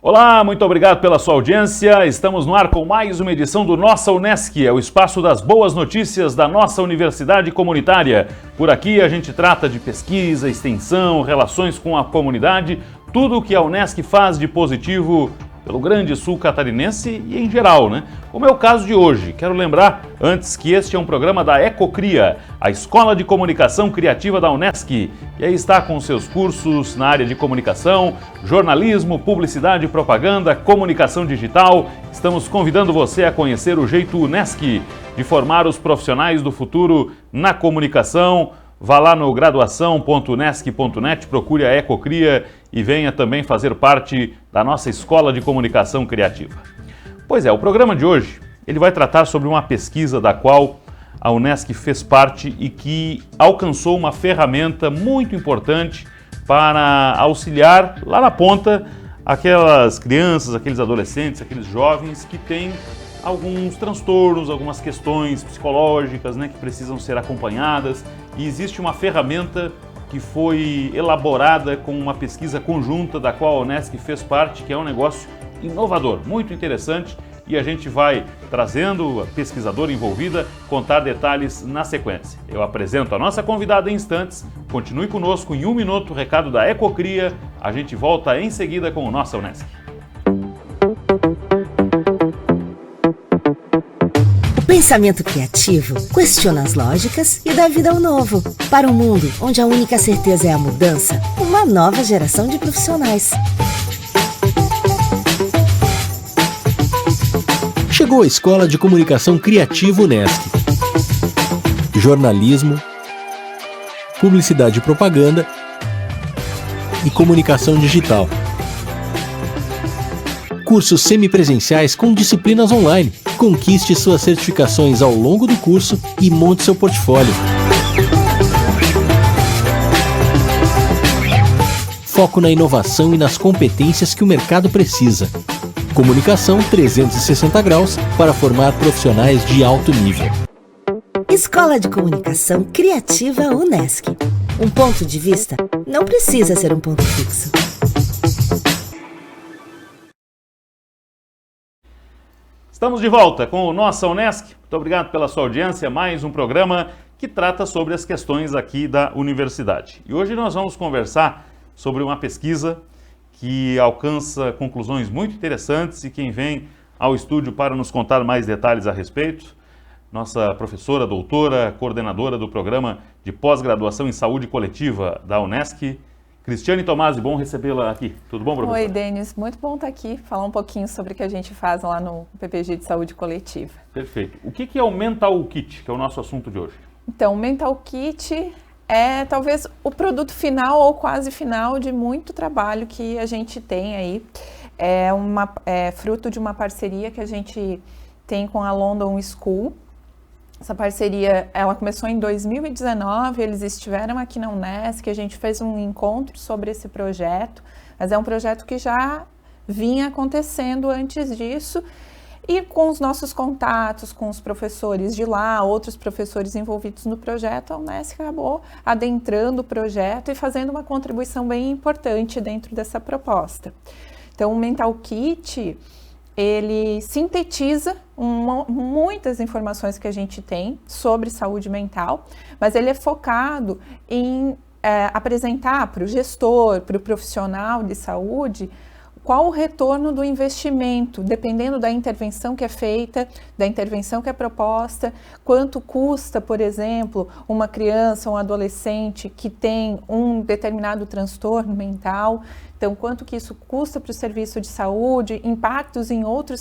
Olá, muito obrigado pela sua audiência. Estamos no ar com mais uma edição do Nossa Unesc, o espaço das boas notícias da nossa universidade comunitária. Por aqui a gente trata de pesquisa, extensão, relações com a comunidade, tudo o que a Unesc faz de positivo pelo Grande Sul catarinense e em geral, né? Como é o caso de hoje. Quero lembrar, antes, que este é um programa da Ecocria, a Escola de Comunicação Criativa da Unesc. E aí está com seus cursos na área de comunicação, jornalismo, publicidade e propaganda, comunicação digital. Estamos convidando você a conhecer o jeito Unesc de formar os profissionais do futuro na comunicação. Vá lá no graduação.unesc.net, procure a Ecocria e venha também fazer parte da nossa Escola de Comunicação Criativa. Pois é, o programa de hoje ele vai tratar sobre uma pesquisa da qual a Unesc fez parte e que alcançou uma ferramenta muito importante para auxiliar lá na ponta aquelas crianças, aqueles adolescentes, aqueles jovens que têm alguns transtornos, algumas questões psicológicas, né, que precisam ser acompanhadas. E existe uma ferramenta que foi elaborada com uma pesquisa conjunta da qual a Unesc fez parte, que é um negócio inovador, muito interessante, e a gente vai trazendo a pesquisadora envolvida contar detalhes na sequência. Eu apresento a nossa convidada em instantes, continue conosco em 1 minuto, recado da Ecocria, a gente volta em seguida com o Nossa Unesc. Pensamento criativo questiona as lógicas e dá vida ao novo. Para um mundo onde a única certeza é a mudança, uma nova geração de profissionais. Chegou a Escola de Comunicação Criativa Unesc. Jornalismo, publicidade e propaganda e comunicação digital. Cursos semipresenciais com disciplinas online. Conquiste suas certificações ao longo do curso e monte seu portfólio. Foco na inovação e nas competências que o mercado precisa. Comunicação 360 graus para formar profissionais de alto nível. Escola de Comunicação Criativa Unesc. Um ponto de vista não precisa ser um ponto fixo. Estamos de volta com o Nossa Unesc. Muito obrigado pela sua audiência. Mais um programa que trata sobre as questões aqui da universidade. E hoje nós vamos conversar sobre uma pesquisa que alcança conclusões muito interessantes e quem vem ao estúdio para nos contar mais detalhes a respeito, nossa professora, doutora, coordenadora do programa de pós-graduação em saúde coletiva da Unesc, Cristiane Tomasi, bom recebê-la aqui. Tudo bom, professor? Oi, Denis. Muito bom estar aqui, falar um pouquinho sobre o que a gente faz lá no PPG de Saúde Coletiva. Perfeito. O que é o Mental Kit, que é o nosso assunto de hoje? Então, o Mental Kit é talvez o produto final ou quase final de muito trabalho que a gente tem aí. É fruto de uma parceria que a gente tem com a London School. Essa parceria, ela começou em 2019, eles estiveram aqui na Unesc, a gente fez um encontro sobre esse projeto, mas é um projeto que já vinha acontecendo antes disso, e com os nossos contatos, com os professores de lá, outros professores envolvidos no projeto, a Unesc acabou adentrando o projeto e fazendo uma contribuição bem importante dentro dessa proposta. Então, o Mental Kit, ele sintetiza muitas informações que a gente tem sobre saúde mental, mas ele é focado em apresentar para o gestor, para o profissional de saúde, qual o retorno do investimento, dependendo da intervenção que é feita, da intervenção que é proposta, quanto custa, por exemplo, uma criança ou um adolescente que tem um determinado transtorno mental. Então, quanto que isso custa para o serviço de saúde, impactos em outros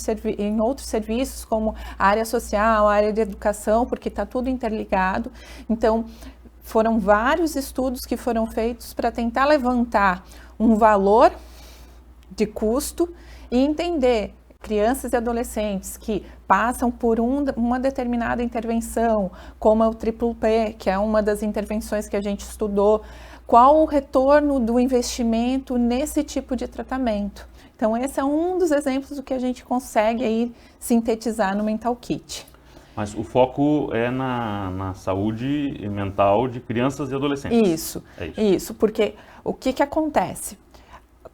serviços, como a área social, a área de educação, porque está tudo interligado. Então, foram vários estudos que foram feitos para tentar levantar um valor de custo e entender crianças e adolescentes que passam por uma determinada intervenção, como é o Triple P, que é uma das intervenções que a gente estudou, qual o retorno do investimento nesse tipo de tratamento. Então, esse é um dos exemplos do que a gente consegue aí sintetizar no Mental Kit. Mas o foco é na saúde mental de crianças e adolescentes. Isso, porque o que acontece?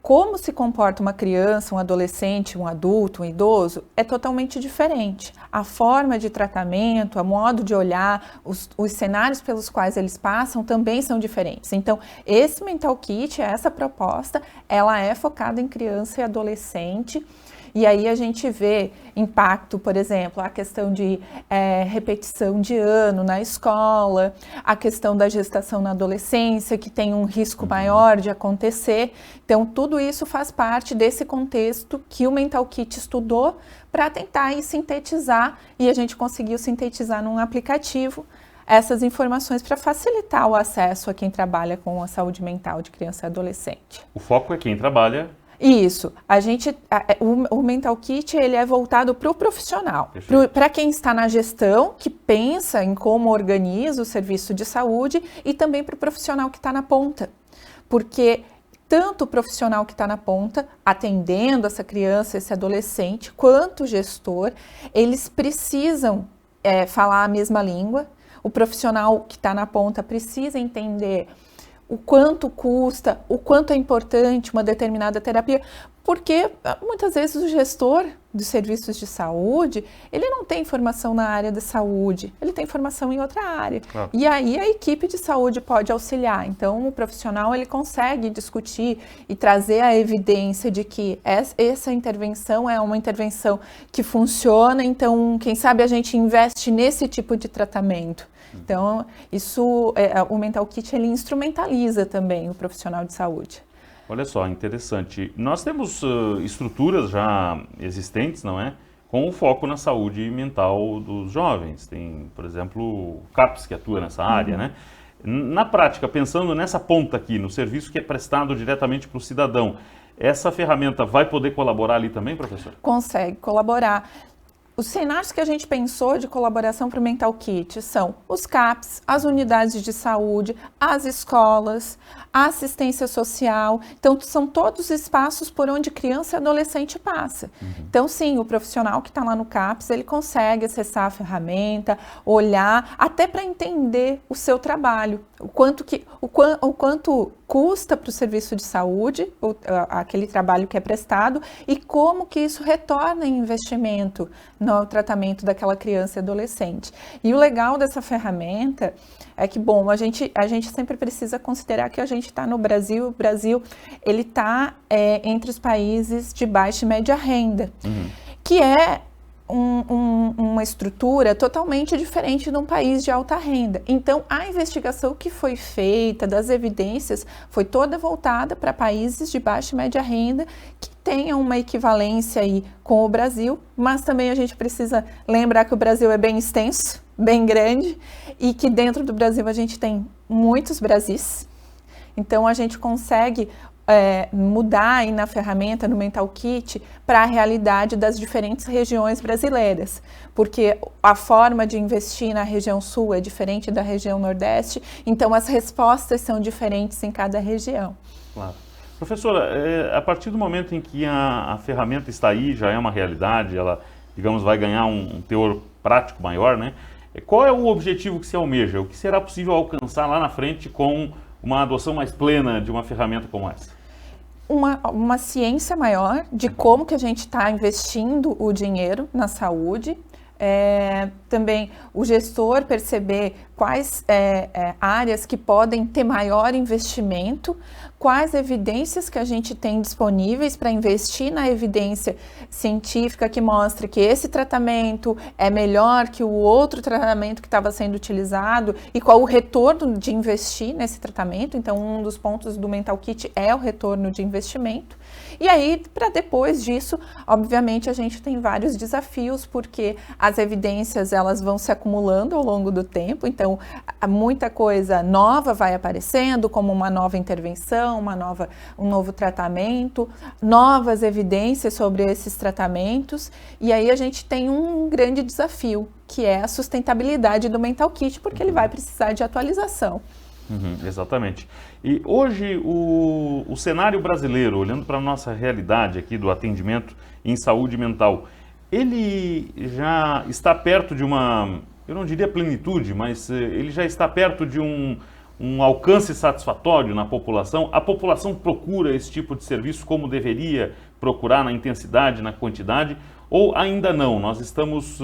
como se comporta uma criança, um adolescente, um adulto, um idoso, é totalmente diferente. A forma de tratamento, o modo de olhar, os cenários pelos quais eles passam também são diferentes. Então, esse Mental Kit, essa proposta, ela é focada em criança e adolescente. E aí a gente vê impacto, por exemplo, a questão de repetição de ano na escola, a questão da gestação na adolescência, que tem um risco maior de acontecer. Então, tudo isso faz parte desse contexto que o Mental Kit estudou para tentar aí sintetizar, e a gente conseguiu sintetizar num aplicativo essas informações para facilitar o acesso a quem trabalha com a saúde mental de criança e adolescente. O foco é quem trabalha. Isso, o Mental Kit ele é voltado para o profissional, para quem está na gestão, que pensa em como organiza o serviço de saúde, e também para o profissional que está na ponta, porque tanto o profissional que está na ponta, atendendo essa criança, esse adolescente, quanto o gestor, eles precisam falar a mesma língua. O profissional que está na ponta precisa entender o quanto custa, o quanto é importante uma determinada terapia, porque muitas vezes o gestor dos serviços de saúde, ele não tem formação na área da saúde, ele tem formação em outra área. Claro. E aí a equipe de saúde pode auxiliar. Então o profissional ele consegue discutir e trazer a evidência de que essa intervenção é uma intervenção que funciona, então quem sabe a gente investe nesse tipo de tratamento. Então, o Mental Kit ele instrumentaliza também o profissional de saúde. Olha só, interessante. Nós temos estruturas já existentes, não é? Com o foco na saúde mental dos jovens. Tem, por exemplo, o CAPS, que atua nessa área, né? Na prática, pensando nessa ponta aqui, no serviço que é prestado diretamente para o cidadão, essa ferramenta vai poder colaborar ali também, professor? Consegue colaborar. Os cenários que a gente pensou de colaboração para o Mental Kit são os CAPs, as unidades de saúde, as escolas, a assistência social. Então, são todos espaços por onde criança e adolescente passa. Então, sim, o profissional que está lá no CAPs, ele consegue acessar a ferramenta, olhar, até para entender o seu trabalho, o quanto custa para o serviço de saúde, aquele trabalho que é prestado, e como que isso retorna em investimento no tratamento daquela criança e adolescente. E o legal dessa ferramenta é que, bom, a gente sempre precisa considerar que a gente está no Brasil. O Brasil, ele está entre os países de baixa e média renda, que é uma estrutura totalmente diferente de um país de alta renda. Então, a investigação que foi feita, das evidências, foi toda voltada para países de baixa e média renda que tenham uma equivalência aí com o Brasil, mas também a gente precisa lembrar que o Brasil é bem extenso, bem grande, e que dentro do Brasil a gente tem muitos Brasis. Então, a gente consegue mudar aí na ferramenta, no Mental Kit, para a realidade das diferentes regiões brasileiras, porque a forma de investir na região sul é diferente da região nordeste, então as respostas são diferentes em cada região. Claro. Professora, a partir do momento em que a ferramenta está aí, já é uma realidade, ela, digamos, vai ganhar um teor prático maior, né? Qual é o objetivo que se almeja? O que será possível alcançar lá na frente com uma adoção mais plena de uma ferramenta como essa? Uma ciência maior de como que a gente está investindo o dinheiro na saúde. Também o gestor perceber quais áreas que podem ter maior investimento, quais evidências que a gente tem disponíveis para investir na evidência científica que mostra que esse tratamento é melhor que o outro tratamento que estava sendo utilizado, e qual o retorno de investir nesse tratamento. Então, um dos pontos do Mental Kit é o retorno de investimento. E aí, para depois disso, obviamente, a gente tem vários desafios, porque as evidências elas vão se acumulando ao longo do tempo, então muita coisa nova vai aparecendo, como uma nova intervenção, um novo tratamento, novas evidências sobre esses tratamentos, e aí a gente tem um grande desafio, que é a sustentabilidade do Mental Kit, porque ele vai precisar de atualização. Exatamente. E hoje o cenário brasileiro, olhando para a nossa realidade aqui do atendimento em saúde mental, ele já está perto de uma, eu não diria plenitude, mas ele já está perto de um um alcance satisfatório na população? A população procura esse tipo de serviço como deveria procurar, na intensidade, na quantidade? Ou ainda não? Nós estamos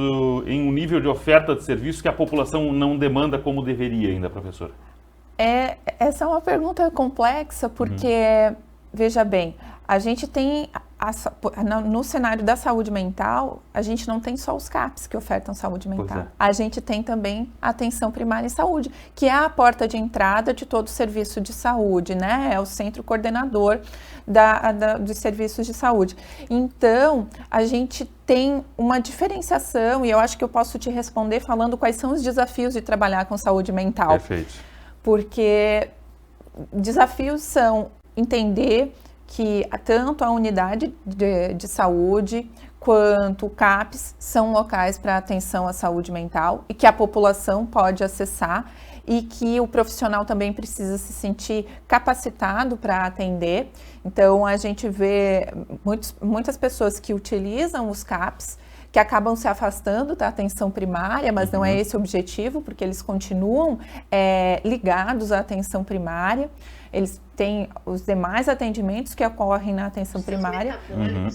em um nível de oferta de serviço que a população não demanda como deveria ainda, professora? Essa é uma pergunta complexa, porque, veja bem, a gente tem, no cenário da saúde mental, a gente não tem só os CAPs que ofertam saúde mental. A gente tem também a atenção primária em saúde, que é a porta de entrada de todo o serviço de saúde, né? É o centro coordenador dos serviços de saúde. Então, a gente tem uma diferenciação, e eu acho que eu posso te responder falando quais são os desafios de trabalhar com saúde mental. Perfeito. Porque desafios são entender que tanto a unidade de saúde quanto o CAPS são locais para atenção à saúde mental e que a população pode acessar e que o profissional também precisa se sentir capacitado para atender. Então, a gente vê muitas pessoas que utilizam os CAPS que acabam se afastando da atenção primária, mas não é esse o objetivo, porque eles continuam ligados à atenção primária. Eles têm os demais atendimentos que ocorrem na atenção primária,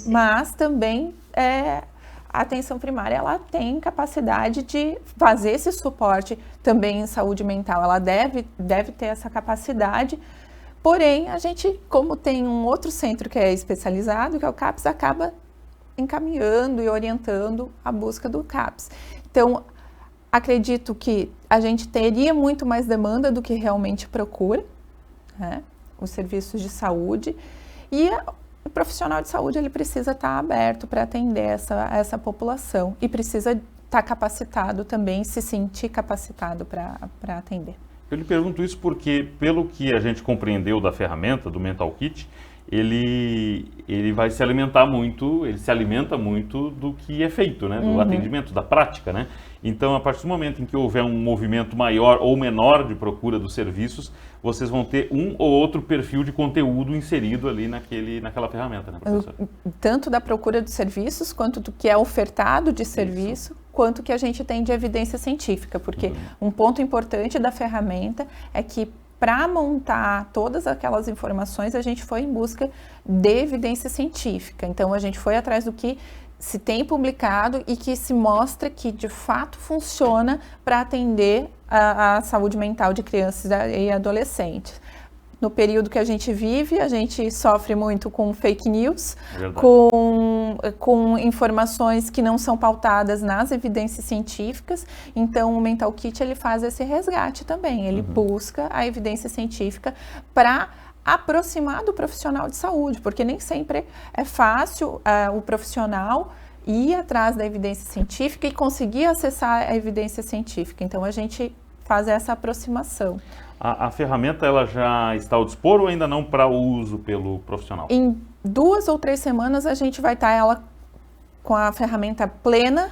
mas também a atenção primária ela tem capacidade de fazer esse suporte também em saúde mental. Ela deve ter essa capacidade. Porém, a gente, como tem um outro centro que é especializado, que é o CAPS, acaba encaminhando e orientando a busca do CAPS. Então, acredito que a gente teria muito mais demanda do que realmente procura, né? Os serviços de saúde, e o profissional de saúde ele precisa estar aberto para atender essa população e precisa estar capacitado também, se sentir capacitado para atender. Eu lhe pergunto isso porque, pelo que a gente compreendeu da ferramenta, do Mental Kit, ele vai se alimentar muito, ele se alimenta muito do que é feito, né? Do atendimento, da prática, né? Então, a partir do momento em que houver um movimento maior ou menor de procura dos serviços, vocês vão ter um ou outro perfil de conteúdo inserido ali naquela ferramenta, né, professora? Tanto da procura dos serviços, quanto do que é ofertado de serviço, quanto que a gente tem de evidência científica, porque um ponto importante da ferramenta é que para montar todas aquelas informações, a gente foi em busca de evidência científica. Então, a gente foi atrás do que se tem publicado e que se mostra que, de fato, funciona para atender a saúde mental de crianças e adolescentes. No período que a gente vive, a gente sofre muito com fake news, com informações que não são pautadas nas evidências científicas. Então, o Mental Kit ele faz esse resgate também. Ele busca a evidência científica para aproximar do profissional de saúde, porque nem sempre é fácil o profissional ir atrás da evidência científica e conseguir acessar a evidência científica. Então, a gente faz essa aproximação. A ferramenta ela já está ao dispor ou ainda não para uso pelo profissional? Em 2 ou 3 semanas a gente vai estar ela com a ferramenta plena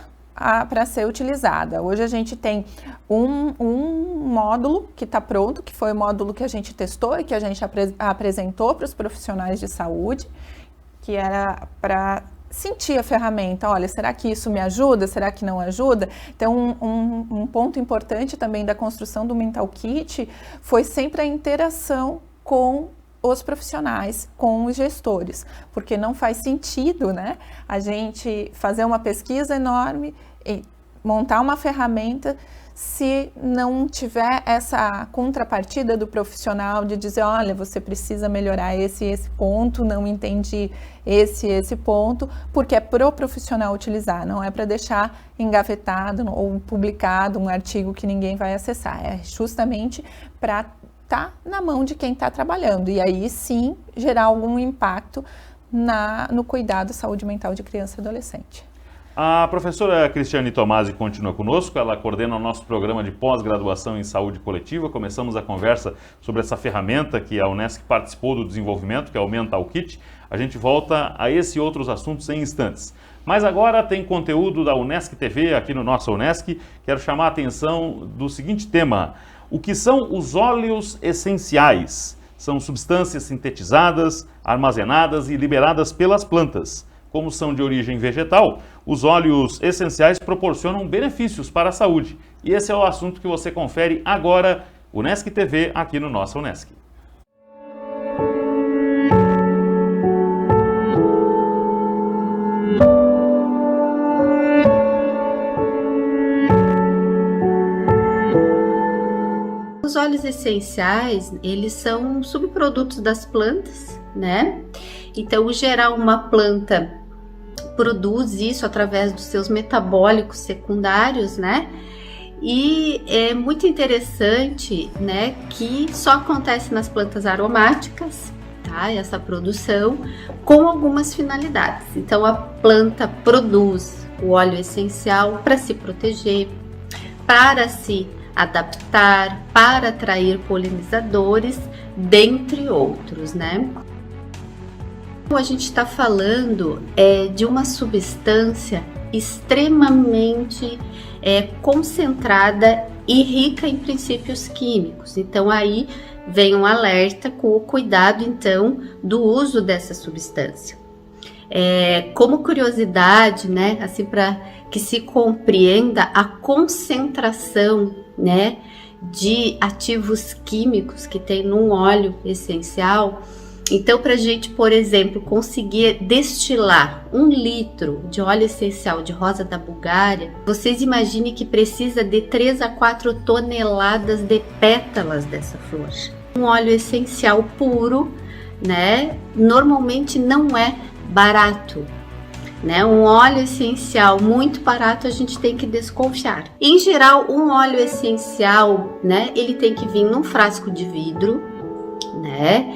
para ser utilizada. Hoje a gente tem um módulo que está pronto, que foi o módulo que a gente testou e que a gente apresentou para os profissionais de saúde, que era para sentir a ferramenta. Olha, será que isso me ajuda? Será que não ajuda? Então, um ponto importante também da construção do Mental Kit foi sempre a interação com os profissionais, com os gestores, porque não faz sentido, né, a gente fazer uma pesquisa enorme e montar uma ferramenta se não tiver essa contrapartida do profissional de dizer, olha, você precisa melhorar esse e esse ponto, não entendi esse e esse ponto, porque é para o profissional utilizar, não é para deixar engavetado ou publicado um artigo que ninguém vai acessar, é justamente para estar na mão de quem está trabalhando e aí sim gerar algum impacto no cuidado da saúde mental de criança e adolescente. A professora Cristiane Tomasi continua conosco, ela coordena o nosso programa de pós-graduação em saúde coletiva. Começamos a conversa sobre essa ferramenta que a Unesc participou do desenvolvimento, que é o Mental Kit. A gente volta a esse e outros assuntos em instantes. Mas agora tem conteúdo da Unesc TV aqui no Nossa Unesc. Quero chamar a atenção do seguinte tema: o que são os óleos essenciais? São substâncias sintetizadas, armazenadas e liberadas pelas plantas. Como são de origem vegetal, os óleos essenciais proporcionam benefícios para a saúde. E esse é o assunto que você confere agora Unesc TV aqui no Nossa Unesc. Os óleos essenciais, eles são subprodutos das plantas, né? Então, em geral, uma planta produz isso através dos seus metabólicos secundários, né? E é muito interessante, né, que só acontece nas plantas aromáticas, tá? Essa produção com algumas finalidades. Então, a planta produz o óleo essencial para se proteger, para se adaptar, para atrair polinizadores, dentre outros, né? A gente está falando de uma substância extremamente concentrada e rica em princípios químicos. Então aí vem um alerta com o cuidado então do uso dessa substância. Como curiosidade, né, assim, para que se compreenda a concentração, né, de ativos químicos que tem num óleo essencial. Então, para a gente, por exemplo, conseguir destilar 1 litro de óleo essencial de rosa da Bulgária, vocês imaginem que precisa de 3 a 4 toneladas de pétalas dessa flor. Um óleo essencial puro, né, normalmente não é barato, né? Um óleo essencial muito barato a gente tem que desconfiar. Em geral, um óleo essencial, né, ele tem que vir num frasco de vidro, né?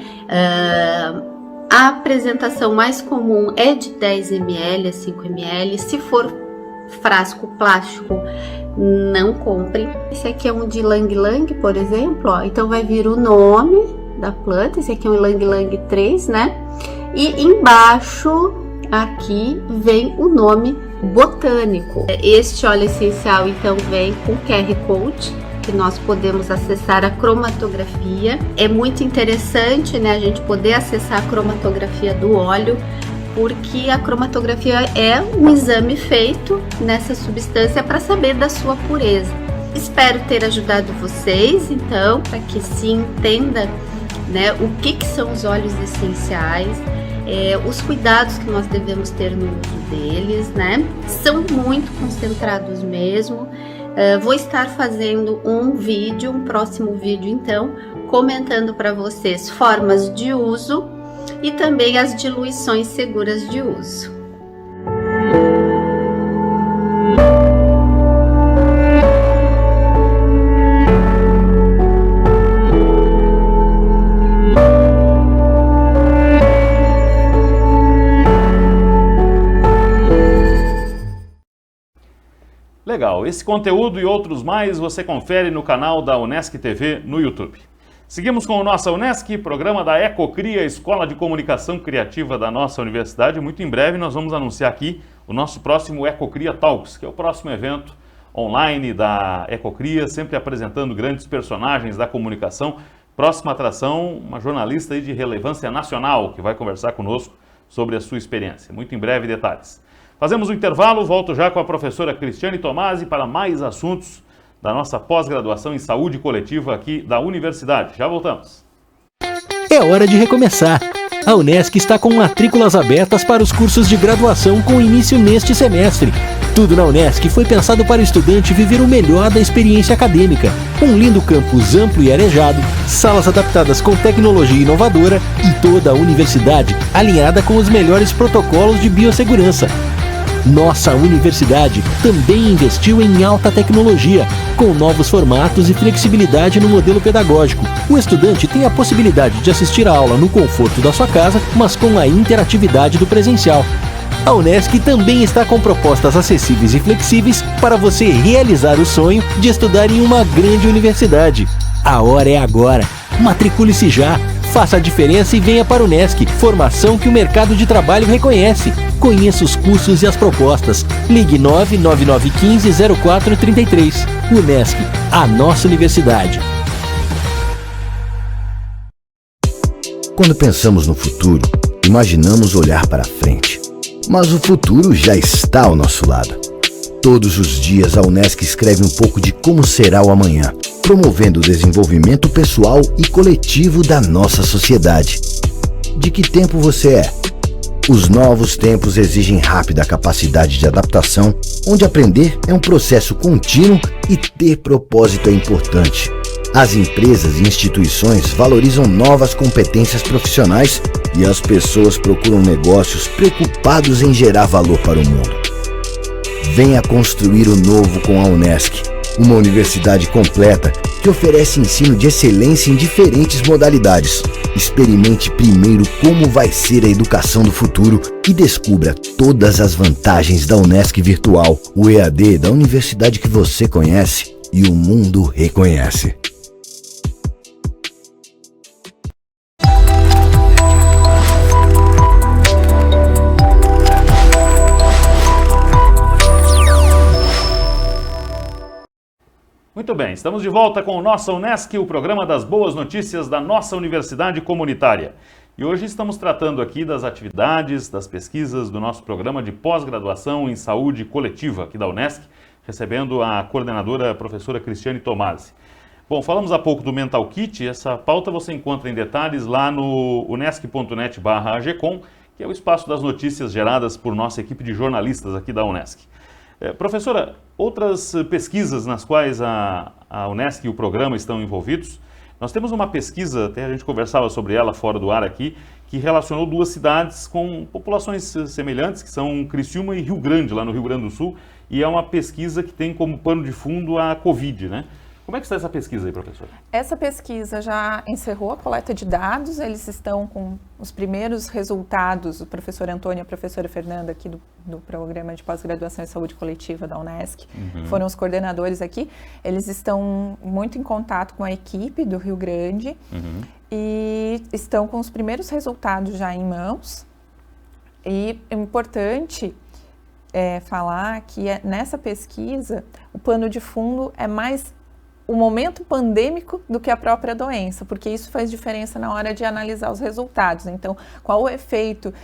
A apresentação mais comum é de 10 ml a 5 ml. Se for frasco plástico, não compre. Esse aqui é um de Ylang Ylang, por exemplo, ó. Então vai vir o nome da planta. Esse aqui é um Ylang Ylang 3, né? E embaixo aqui vem o nome botânico. Este óleo essencial então vem com QR Code, que nós podemos acessar a cromatografia. É muito interessante, né, a gente poder acessar a cromatografia do óleo, porque a cromatografia é um exame feito nessa substância para saber da sua pureza. Espero ter ajudado vocês, então, para que se entenda, né, o que são os óleos essenciais, os cuidados que nós devemos ter no uso deles, né? São muito concentrados mesmo. Vou estar fazendo um próximo vídeo então, comentando para vocês formas de uso e também as diluições seguras de uso. Legal, esse conteúdo e outros mais você confere no canal da Unesc TV no YouTube. Seguimos com o Nossa Unesc, programa da Ecocria, Escola de Comunicação Criativa da nossa universidade. Muito em breve nós vamos anunciar aqui o nosso próximo Ecocria Talks, que é o próximo evento online da Ecocria, sempre apresentando grandes personagens da comunicação. Próxima atração, uma jornalista aí de relevância nacional que vai conversar conosco sobre a sua experiência. Muito em breve detalhes. Fazemos um intervalo, volto já com a professora Cristiane Tomasi para mais assuntos da nossa pós-graduação em saúde coletiva aqui da universidade. Já voltamos. É hora de recomeçar. A Unesc está com matrículas abertas para os cursos de graduação com início neste semestre. Tudo na Unesc foi pensado para o estudante viver o melhor da experiência acadêmica. Um lindo campus amplo e arejado, salas adaptadas com tecnologia inovadora e toda a universidade alinhada com os melhores protocolos de biossegurança. Nossa universidade também investiu em alta tecnologia, com novos formatos e flexibilidade no modelo pedagógico. O estudante tem a possibilidade de assistir a aula no conforto da sua casa, mas com a interatividade do presencial. A Unesc também está com propostas acessíveis e flexíveis para você realizar o sonho de estudar em uma grande universidade. A hora é agora. Matricule-se já. Faça a diferença e venha para o Unesc, formação que o mercado de trabalho reconhece. Conheça os cursos e as propostas. Ligue 99915-0433. Unesc, a nossa universidade. Quando pensamos no futuro, imaginamos olhar para frente. Mas o futuro já está ao nosso lado. Todos os dias a Unesc escreve um pouco de como será o amanhã. promovendo o desenvolvimento pessoal e coletivo da nossa sociedade. De que tempo você é? Os novos tempos exigem rápida capacidade de adaptação, onde aprender é um processo contínuo e ter propósito é importante. As empresas e instituições valorizam novas competências profissionais e as pessoas procuram negócios preocupados em gerar valor para o mundo. Venha construir o novo com a Unesc, uma universidade completa que oferece ensino de excelência em diferentes modalidades. Experimente primeiro como vai ser a educação do futuro e descubra todas as vantagens da Unesc Virtual, o EAD da universidade que você conhece e o mundo reconhece. Muito bem, estamos de volta com o Nossa Unesc, o programa das boas notícias da nossa universidade comunitária. E hoje estamos tratando aqui das atividades, das pesquisas do nosso programa de pós-graduação em saúde coletiva aqui da Unesc, recebendo a coordenadora, a professora Cristiane Tomasi. Bom, falamos há pouco do Mental Kit, essa pauta você encontra em detalhes lá no unesc.net/agcom, que é o espaço das notícias geradas por nossa equipe de jornalistas aqui da Unesc. Professora, outras pesquisas nas quais a Unesc e o programa estão envolvidos, nós temos uma pesquisa, até a gente conversava sobre ela fora do ar aqui, que relacionou duas cidades com populações semelhantes, que são Criciúma e Rio Grande, lá no Rio Grande do Sul, e é uma pesquisa que tem como pano de fundo a Covid, né? Como é que está essa pesquisa aí, professora? Essa pesquisa já encerrou a coleta de dados, eles estão com os primeiros resultados, o professor Antônio e a professora Fernanda aqui do programa de pós-graduação em saúde coletiva da Unesc, foram os coordenadores aqui, eles estão muito em contato com a equipe do Rio Grande e estão com os primeiros resultados já em mãos. E é importante falar que nessa pesquisa o pano de fundo é mais o momento pandêmico do que a própria doença, porque isso faz diferença na hora de analisar os resultados. Então, qual o efeito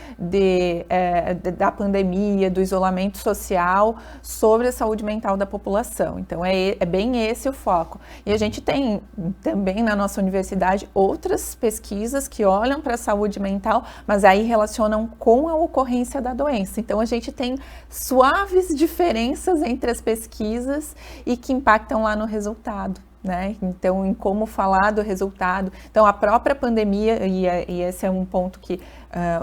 da pandemia, do isolamento social sobre a saúde mental da população? Então, é bem esse o foco. E a gente tem também na nossa universidade outras pesquisas que olham para a saúde mental, mas aí relacionam com a ocorrência da doença. Então, a gente tem suaves diferenças entre as pesquisas e que impactam lá no resultado. Né? Então, em como falar do resultado. Então, a própria pandemia, e esse é um ponto que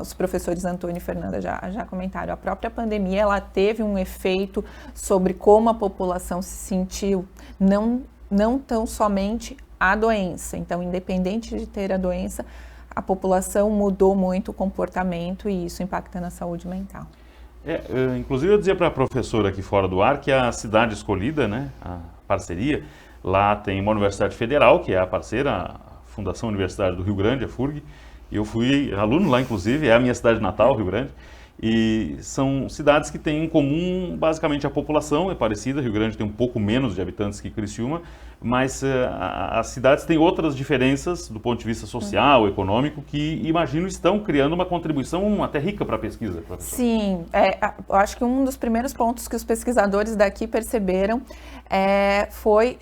os professores Antônio e Fernanda já comentaram, a própria pandemia ela teve um efeito sobre como a população se sentiu, não tão somente a doença. Então, independente de ter a doença, a população mudou muito o comportamento e isso impacta na saúde mental. Inclusive, eu dizia para a professora aqui fora do ar que a cidade escolhida, né, a parceria, lá tem uma universidade federal, que é a parceira, a Fundação Universitária do Rio Grande, a FURG, e eu fui aluno lá, inclusive, é a minha cidade natal, Rio Grande, e são cidades que têm em comum, basicamente, a população é parecida, Rio Grande tem um pouco menos de habitantes que Criciúma, mas as cidades têm outras diferenças do ponto de vista social, econômico, que, imagino, estão criando uma contribuição até rica para a pesquisa, professor. Sim, eu acho que um dos primeiros pontos que os pesquisadores daqui perceberam foi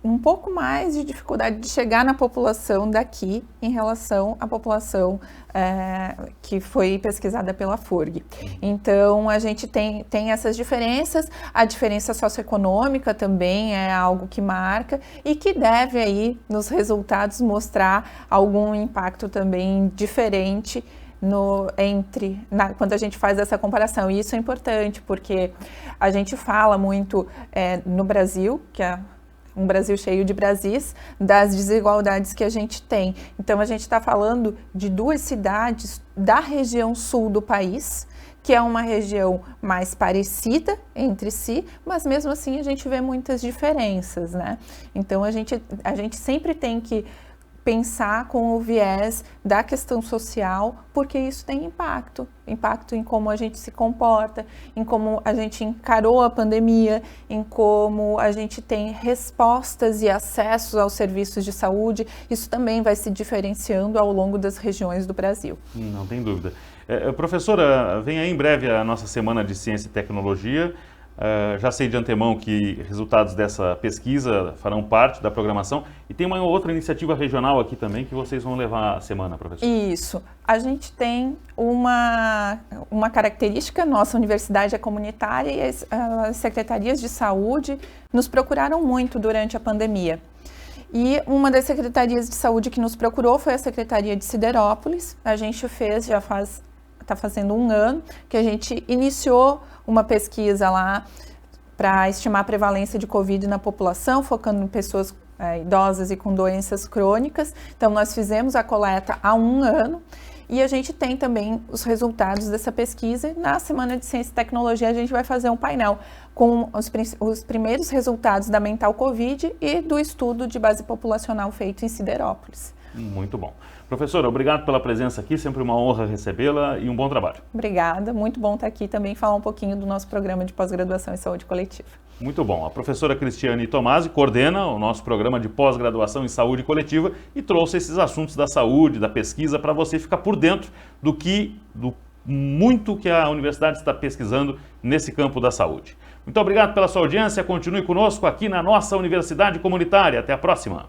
um pouco mais de dificuldade de chegar na população daqui em relação à população que foi pesquisada pela FURG. Então, a gente tem essas diferenças, a diferença socioeconômica também é algo que marca e que deve aí, nos resultados, mostrar algum impacto também diferente quando a gente faz essa comparação. E isso é importante, porque a gente fala muito no Brasil, que é um Brasil cheio de Brasis, das desigualdades que a gente tem. Então, a gente está falando de duas cidades da região sul do país, que é uma região mais parecida entre si, mas mesmo assim a gente vê muitas diferenças, né? Então, a gente sempre tem que pensar com o viés da questão social, porque isso tem impacto em como a gente se comporta, em como a gente encarou a pandemia, em como a gente tem respostas e acessos aos serviços de saúde. Isso também vai se diferenciando ao longo das regiões do Brasil. Não tem dúvida. Professora, vem aí em breve a nossa Semana de Ciência e Tecnologia. Já sei de antemão que resultados dessa pesquisa farão parte da programação. E tem uma outra iniciativa regional aqui também que vocês vão levar a semana, professor. Isso. A gente tem uma característica, nossa universidade é comunitária e as secretarias de saúde nos procuraram muito durante a pandemia. E uma das secretarias de saúde que nos procurou foi a Secretaria de Siderópolis. A gente está fazendo 1 ano que a gente iniciou uma pesquisa lá para estimar a prevalência de Covid na população, focando em pessoas idosas e com doenças crônicas. Então, nós fizemos a coleta há 1 ano e a gente tem também os resultados dessa pesquisa. Na Semana de Ciência e Tecnologia, a gente vai fazer um painel com os primeiros resultados da Mental Covid e do estudo de base populacional feito em Siderópolis. Muito bom. Professora, obrigado pela presença aqui, sempre uma honra recebê-la e um bom trabalho. Obrigada, muito bom estar aqui também falar um pouquinho do nosso programa de pós-graduação em saúde coletiva. Muito bom. A professora Cristiane Tomasi coordena o nosso programa de pós-graduação em saúde coletiva e trouxe esses assuntos da saúde, da pesquisa, para você ficar por dentro do muito que a universidade está pesquisando nesse campo da saúde. Muito obrigado pela sua audiência, continue conosco aqui na nossa Universidade Comunitária. Até a próxima!